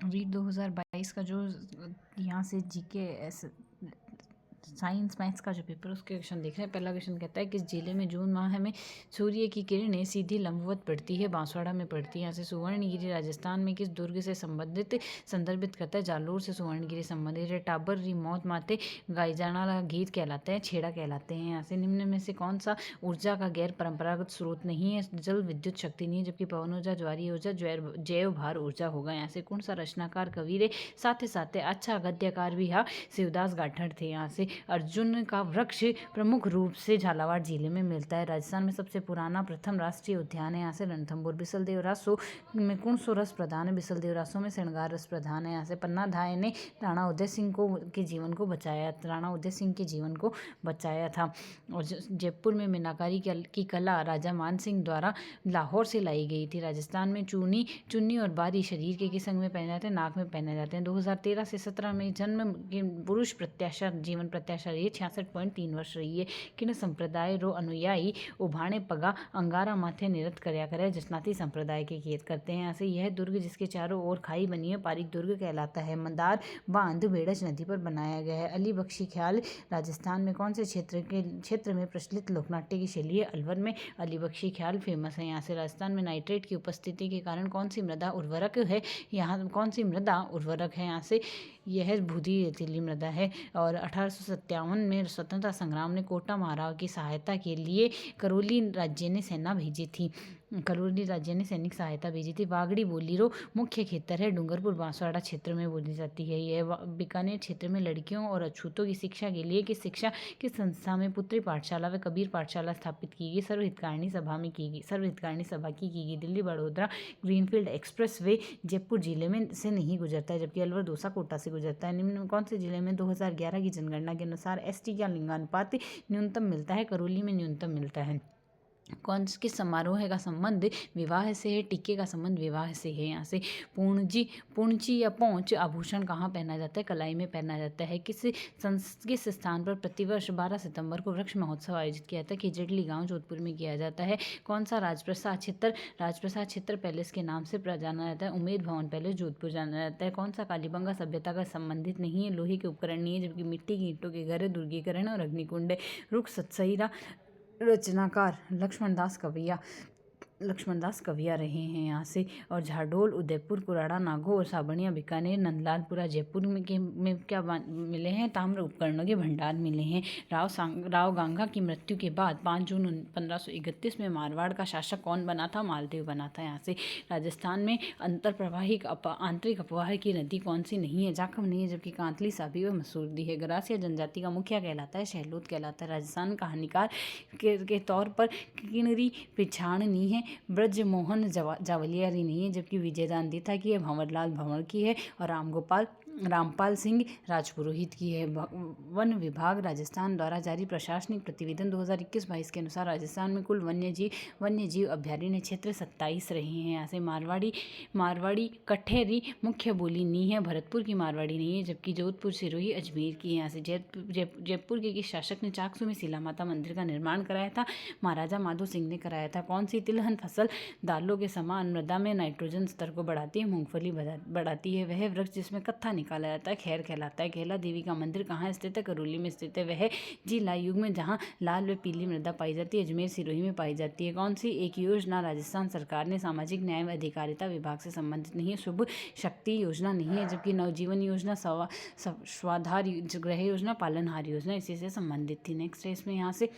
Read 2022 का जो यहाँ से जीके साइंस मैथ्स का जो पेपर उसके क्वेश्चन देख रहे हैं। पहला क्वेश्चन कहता है किस जिले में जून माह में सूर्य की किरणें सीधी लंबवत पड़ती है? बांसवाड़ा में पड़ती है। यहाँ से सुवर्णगिरी राजस्थान में किस दुर्ग से संबंधित संदर्भित करता है? जालोर से सुवर्णगिरी संबंधित है। टाबर री मौत माते गाई जाने वाला गीत कहलाते हैं, छेड़ा कहलाते हैं। यहाँ से निम्न में से कौन सा ऊर्जा का गैर परंपरागत स्रोत नहीं है? जल विद्युत शक्ति नहीं है, जबकि पवन ऊर्जा, ज्वारीय ऊर्जा, जैव भार ऊर्जा होगा। यहाँ से कौन सा रचनाकार कवि रे साथ साथ अच्छा गद्यकार भी हा शिवदास गाठड़ थे। यहाँ से अर्जुन का वृक्ष प्रमुख रूप से झालावाड़ जिले में मिलता है। राजस्थान में सबसे पुराना प्रथम राष्ट्रीय उद्यान है। यहाँ से रणथंभौर। बिसल रासो में कौन सो रस प्रधान है? बिसल रासो में श्रृंगार रस प्रधान है। यहाँ से पन्ना धाय ने राणा उदय सिंह के जीवन को बचाया, राणा उदय सिंह के जीवन को बचाया था। और जयपुर में मीनाकारी की कला राजा मान सिंह द्वारा लाहौर से लाई गई थी। राजस्थान में चुन्नी और बारी शरीर के किस अंग में पहने जाते हैं? नाक में पहने जाते हैं। 2013 से 17 में जन्म के पुरुष प्रत्याशा जीवन प्रत्याशा रही है 66.3 वर्ष रही है। किन संप्रदाय रो अनुयायी उभाणे पगा अंगारा माथे निरत कर्या करे? जसनाती संप्रदाय के खेत करते हैं। ऐसे यह दुर्ग जिसके चारों ओर खाई बनी है पारिक दुर्ग कहलाता है। मंदार बांध बेड़ज नदी पर बनाया गया है। अली बख्शी ख्याल राजस्थान में कौन से क्षेत्र में प्रचलित लोकनाट्य की शैली है? अलवर में अली बख्शी ख्याल फेमस है। यहाँ से राजस्थान में नाइट्रेट की उपस्थिति के कारण कौन सी मृदा उर्वरक है? यहाँ कौन सी मृदा उर्वरक है? यहाँ से यह बूदी रेतीली मृदा है। और 1857 में स्वतंत्रता संग्राम ने कोटा महाराव की सहायता के लिए करौली राज्य ने सेना भेजी थी। करौली राज्य ने सैनिक सहायता भेजी थी। वागड़ी बोली रो मुख्य खेतर है। डूंगरपुर बांसवाड़ा क्षेत्र में बोली जाती है। यह बीकानेर क्षेत्र में लड़कियों और अछूतों की शिक्षा के लिए किस संस्था में पुत्री पाठशाला व कबीर पाठशाला स्थापित की गई? सर्वहितकारिणी सभा में की गई। सर्वहितकारिणी सभा की गई। Delhi Vadodara greenfield express way Jaipur जिले में से नहीं गुजरता है, जबकि अलवर दौसा कोटा से गुजरता है। निम्न कौन से जिले में 2011 की जनगणना के अनुसार एसटी का लिंगानुपात न्यूनतम मिलता है? करौली में न्यूनतम मिलता है। कौन किस समारोह का संबंध विवाह से है? टिक्के का संबंध विवाह से है। यहाँ से पूंजी या पौंच आभूषण कहाँ पहना जाता है? कलाई में पहना जाता है। किस स्थान पर प्रतिवर्ष 12 सितंबर को वृक्ष महोत्सव आयोजित किया जाता है? खिजड़ली गांव जोधपुर में किया जाता है। कौन सा राजप्रसाद क्षेत्र पैलेस के नाम से जाना जाता है? उमेद भवन पैलेस जोधपुर जाना जाता है। कौन सा कालीबंगा सभ्यता का संबंधित नहीं है? लोहे के उपकरण नहीं है, जबकि मिट्टी की ईंटों के घर, दुर्गीकरण और अग्निकुंड। रुख सतसईरा रचनाकार लक्ष्मणदास कविया रहे हैं। यहाँ से और झाडोल, उदयपुर, कुराड़ा, नागौर और साबणिया, बीकानेर, नंदलालपुरा, जयपुर में क्या मिले हैं? ताम्र उपकरणों के भंडार मिले हैं। राव गांगा की मृत्यु के बाद 5 जून 1531 में मारवाड़ का शासक कौन बना था? मालदेव बना था। यहाँ से राजस्थान में आंतरिक अपवाह की नदी कौन सी नहीं है? जाखम नहीं है, जबकि कांतली, साबी व मसूरदी है। गरासिया जनजाति का मुखिया कहलाता है? शहलोद कहलाता है। राजस्थान कहानीकार के तौर पर किनरी पिछाड़नी है। ब्रजमोहन जावलियारी नहीं है, जबकि विजयदान था कि भंवरलाल भंवर की है। और रामपाल सिंह राजपुरोहित की है। वन विभाग राजस्थान द्वारा जारी प्रशासनिक प्रतिवेदन 2021-22 के अनुसार राजस्थान में कुल वन्यजीव अभ्यारण्य क्षेत्र 27 रहे हैं। यहाँ से मारवाड़ी कठेरी मुख्य बोली नहीं है। भरतपुर की मारवाड़ी नहीं है, जबकि जोधपुर, सिरोही, अजमेर की। यहाँ से जयपुर के किस शासक ने चाकसू में शिला माता मंदिर का निर्माण कराया था? महाराजा माधो सिंह ने कराया था। कौन सी तिलहन फसल दालों के समान मृदा में नाइट्रोजन स्तर को बढ़ाती है? मूंगफली बढ़ाती है। वह वृक्ष जिसमें कत्था निकाला जाता है खैर कहलाता है। कैला देवी का मंदिर कहाँ स्थित है? करौली में स्थित है। वह जिला युग में जहाँ लाल व पीली मृदा पाई जाती है अजमेर, सिरोही में पाई जाती है। कौन सी एक योजना राजस्थान सरकार ने सामाजिक न्याय व अधिकारिता विभाग से संबंधित नहीं है? शुभ शक्ति योजना नहीं है, जबकि नवजीवन योजना, स्वाधार गृह योजना, पालनहार योजना इसी से संबंधित थी। नेक्स्ट है इसमें यहाँ से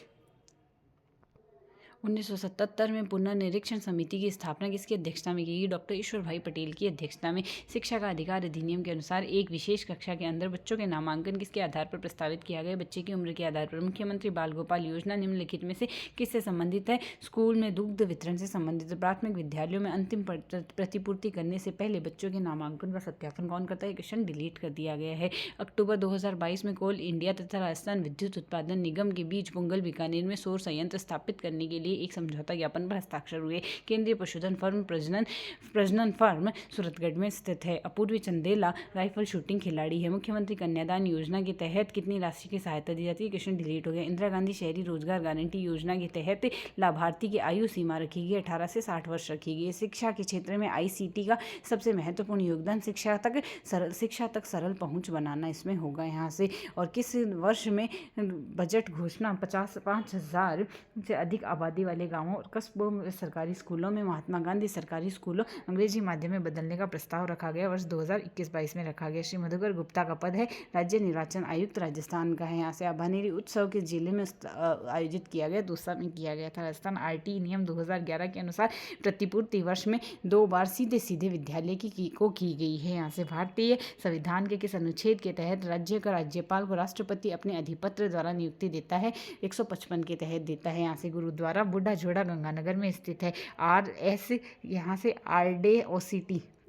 1977 में पुनर्निरीक्षण समिति की स्थापना किसकी अध्यक्षता में की गई? डॉक्टर ईश्वर भाई पटेल की अध्यक्षता में। शिक्षा का अधिकार अधिनियम के अनुसार एक विशेष कक्षा के अंदर बच्चों के नामांकन किसके आधार पर प्रस्तावित किया गया? बच्चे की उम्र के आधार पर। मुख्यमंत्री बाल गोपाल योजना निम्नलिखित में से किससे संबंधित है? स्कूल में दुग्ध वितरण से संबंधित। प्राथमिक विद्यालयों में अंतिम प्रतिपूर्ति करने से पहले बच्चों के नामांकन का सत्यापन कौन करता है? क्वेश्चन डिलीट कर दिया गया है। अक्टूबर 2022 में कोल इंडिया तथा राजस्थान विद्युत उत्पादन निगम के बीच पुंगल बीकानेर में सौर संयंत्र स्थापित करने के लिए लिए एक समझौता ज्ञापन पर हस्ताक्षर हुए। केंद्रीय पशुधन फर्म प्रजनन फर्म सूरतगढ़ में स्थित है। अपूर्वी चंदेला राइफल शूटिंग खिलाड़ी है। मुख्यमंत्री कन्यादान योजना के तहत कितनी राशि की सहायता दी जाती है? क्वेश्चन डिलीट हो गया। इंदिरा गांधी शहरी रोजगार गारंटी योजना के तहत लाभार्थी की आयु सीमा रखी गई 18 से 60 वर्ष रखी गई। शिक्षा के क्षेत्र में ICT का सबसे महत्वपूर्ण योगदान शिक्षा तक सरल पहुंच बनाना इसमें होगा यहाँ से। और किस वर्ष में बजट घोषणा 5,000 से अधिक आबादी वाले गांवों और कस्बों में सरकारी स्कूलों में महात्मा गांधी सरकारी स्कूलों अंग्रेजी माध्यम में बदलने का प्रस्ताव रखा गया? वर्ष 2021-22 में रखा गया। श्री मधुकर गुप्ता का पद है राज्य निर्वाचन आयुक्त राजस्थान का है। यहाँ से अभानेरी उत्सव किस जिले में आयोजित किया गया? दौसा में किया गया था। राजस्थान RT नियम 2011 के अनुसार प्रतिपूर्ति वर्ष में 2 बार सीधे विद्यालय की गई है। यहाँ से भारतीय संविधान के किस अनुच्छेद के तहत राज्य का राज्यपाल को राष्ट्रपति अपने अधिपत्र द्वारा नियुक्ति देता है? 155 के तहत देता है। यहाँ से गुरुद्वारा बूढ़ा झोड़ा गंगानगर में स्थित है। RS यहाँ से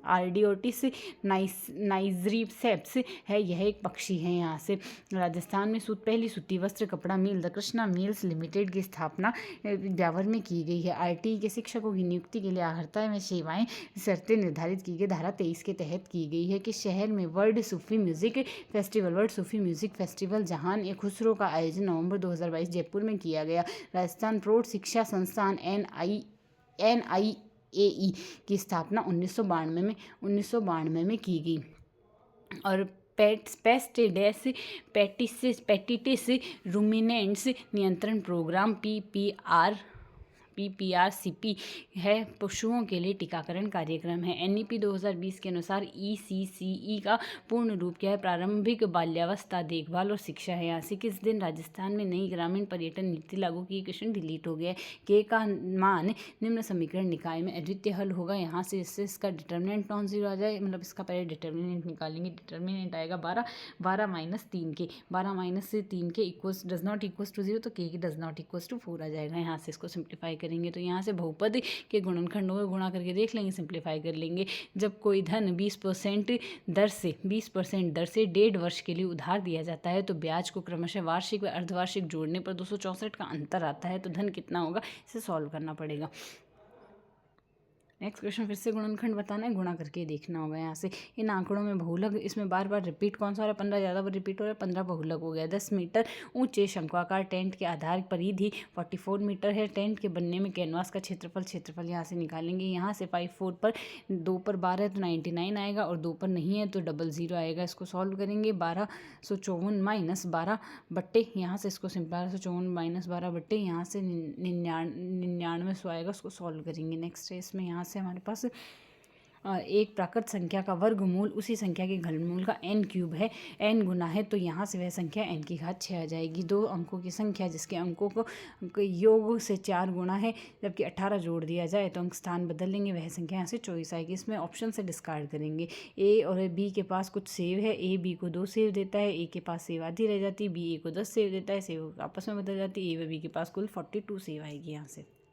आर्डियोटिस नाइजरीसेप्स है, यह एक पक्षी है। यहाँ से राजस्थान में पहली सूती वस्त्र कपड़ा मिल द कृष्णा मिल्स लिमिटेड की स्थापना ब्यावर में की गई है। RT के शिक्षकों की नियुक्ति के लिए आहर्ता में सेवाएं शर्तें निर्धारित की गई धारा 23 के तहत की गई है। कि शहर में वर्ल्ड सूफी म्यूजिक फेस्टिवल जहान ए खुसरो का आयोजन नवंबर 2022 जयपुर में किया गया। राजस्थान प्रौढ़ शिक्षा संस्थान NIAE की स्थापना 1992 में की गई। और पेस्टिटिस रूमिनेंट्स नियंत्रण प्रोग्राम PPRCP है, पशुओं के लिए टीकाकरण कार्यक्रम है। NEP 2020 के अनुसार ECCE का पूर्ण रूप क्या है? प्रारंभिक बाल्यावस्था देखभाल और शिक्षा है। यहाँ से किस दिन राजस्थान में नई ग्रामीण पर्यटन नीति लागू की? क्वेश्चन डिलीट हो गया। के का मान निम्न समीकरण निकाय में अद्वितीय हल होगा। यहाँ से इससे इसका डिटर्मिनेंट नॉन जीरो आ जाए, मतलब इसका पहले डिटर्मिनेंट निकालेंगे। डिटर्मिनेंट आएगा 12 minus 3 k equals does not equals to 0, तो k does not equals to 4 आ जाएगा। यहाँ से इसको सिंप्लीफाई करेंगे तो यहाँ से बहुपद के गुणनखंडों को गुणा करके देख लेंगे, सिंप्लीफाई कर लेंगे। जब कोई धन 20% दर से 1.5 वर्ष के लिए उधार दिया जाता है तो ब्याज को क्रमशः वार्षिक व अर्धवार्षिक जोड़ने पर 264 का अंतर आता है, तो धन कितना होगा? इसे सॉल्व करना पड़ेगा। नेक्स्ट क्वेश्चन फिर से गुणनखंड बताना है, गुणा करके देखना होगा। यहाँ से इन आंकड़ों में बहुलक, इसमें बार बार रिपीट कौन सा हो रहा है? 15 ज़्यादा बार रिपीट हो रहा है, 15 बहुलक हो गया। 10 मीटर ऊंचे शंक्वाकार टेंट के आधार परिधि 44 मीटर है। टेंट के बनने में कैनवास का क्षेत्रफल यहाँ से निकालेंगे। यहाँ से 5/4 पर 2 पर 12 है तो 99 आएगा, और 2 पर नहीं है तो 00 आएगा। इसको सॉल्व करेंगे। 1254 माइनस 12 बट्टे, यहाँ से इसको सिंपल 1254 माइनस 12 बट्टे, यहाँ से 99 आएगा। उसको सॉल्व करेंगे। नेक्स्ट है इसमें यहाँ से हमारे पास एक प्राकृत संख्या का वर्गमूल उसी संख्या के घनमूल का n³ है, n गुना है, तो यहाँ से वह संख्या n की घात 6 आ जाएगी। 2 अंकों की संख्या जिसके अंकों को योग से 4 गुना है, जबकि 18 जोड़ दिया जाए तो अंक स्थान बदल लेंगे, वह संख्या यहाँ से 24 आएगी। इसमें ऑप्शन से डिस्कार्ड करेंगे। A और B के पास कुछ सेव है, A B को 2 सेव देता है, A के पास सेव आधी रह जाती है, B A को 10 सेव देता है, सेव आपस में बदल जाती है, A व B के पास कुल 42 सेव आएगी यहाँ से।